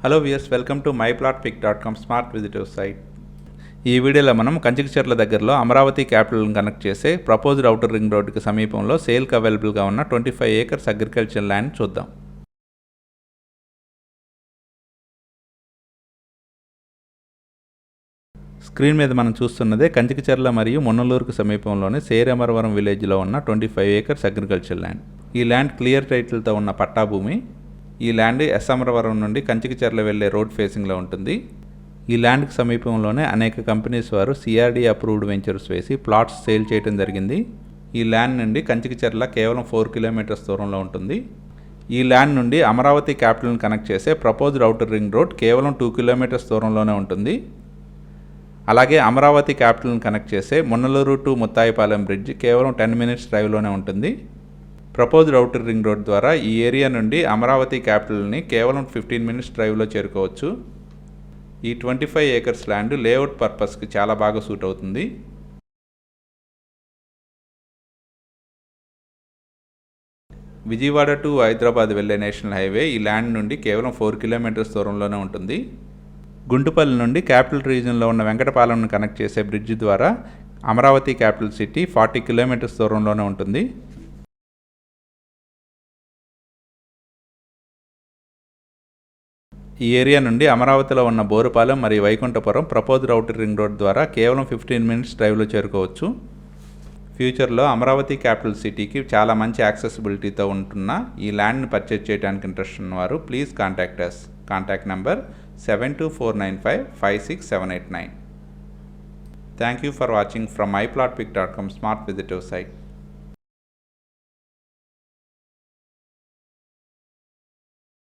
Hello viewers, welcome to myplotpic.com smart visitor site. ఈ వీడియోలో మనం కంచికచర్ల దగ్గరలో అమరావతి క్యాపిటల్ని కనెక్ట్ చేసే ప్రపోజ్డ్ ఔటర్ రింగ్ రోడ్డుకి సమీపంలో సేల్కి అవైలబుల్గా ఉన్న 25 acres అగ్రికల్చర్ ల్యాండ్ చూద్దాం. స్క్రీన్ మీద మనం చూస్తున్నదే కంచికచర్ల మరియు మొన్నలూరుకు సమీపంలోని సేరమరవరం విలేజ్లో ఉన్న 25 acres అగ్రికల్చర్ ల్యాండ్. ఈ ల్యాండ్ క్లియర్ టైటిల్తో ఉన్న పట్టాభూమి. ఈ ల్యాండ్ అమరవరం నుండి కంచికచర్ల వెళ్లే రోడ్ ఫేసింగ్లో ఉంటుంది. ఈ ల్యాండ్కి సమీపంలోనే అనేక కంపెనీస్ వారు సిఆర్డీ అప్రూవ్డ్ వెంచర్స్ వేసి ప్లాట్స్ సేల్ చేయడం జరిగింది. ఈ ల్యాండ్ నుండి కంచికచర్ల కేవలం 4 kilometers దూరంలో ఉంటుంది. ఈ ల్యాండ్ నుండి అమరావతి క్యాపిటల్ని కనెక్ట్ చేసే ప్రపోజ్డ్ ఔటర్ రింగ్ రోడ్ కేవలం 2 kilometers దూరంలోనే ఉంటుంది. అలాగే అమరావతి క్యాపిటల్ని కనెక్ట్ చేసే మొన్నలూరు టు ముత్తాయిపాలెం బ్రిడ్జ్ కేవలం 10 minutes డ్రైవ్లోనే ఉంటుంది. ప్రపోజ్డ్ ఔటర్ రింగ్ రోడ్ ద్వారా ఈ ఏరియా నుండి అమరావతి క్యాపిటల్ని కేవలం 15 minutes డ్రైవ్లో చేరుకోవచ్చు. ఈ 25 acres ల్యాండ్ లేఅవుట్ పర్పస్కి చాలా బాగా సూట్ అవుతుంది. విజయవాడ టు హైదరాబాద్ వెళ్లే నేషనల్ హైవే ఈ ల్యాండ్ నుండి కేవలం 4 kilometers దూరంలోనే ఉంటుంది. గుంటుపల్లి నుండి క్యాపిటల్ రీజియన్లో ఉన్న వెంకటపాలెంను కనెక్ట్ చేసే బ్రిడ్జ్ ద్వారా అమరావతి క్యాపిటల్ సిటీ 40 kilometers దూరంలోనే ఉంటుంది. ఈ ఏరియా నుండి అమరావతిలో ఉన్న బోరుపాలెం మరియు Vaikunthapuram proposed outer ring road ద్వారా కేవలం 15 minutes డ్రైవ్లో చేరుకోవచ్చు. ఫ్యూచర్లో అమరావతి క్యాపిటల్ సిటీకి చాలా మంచి యాక్సెసిబిలిటీతో ఉంటున్న ఈ ల్యాండ్ని పర్చేజ్ చేయడానికి ఇంట్రెస్ట్ ఉన్నవారు please contact us. Contact number 7249556789. Thank you for watching from myplotpic.com smart visitor site.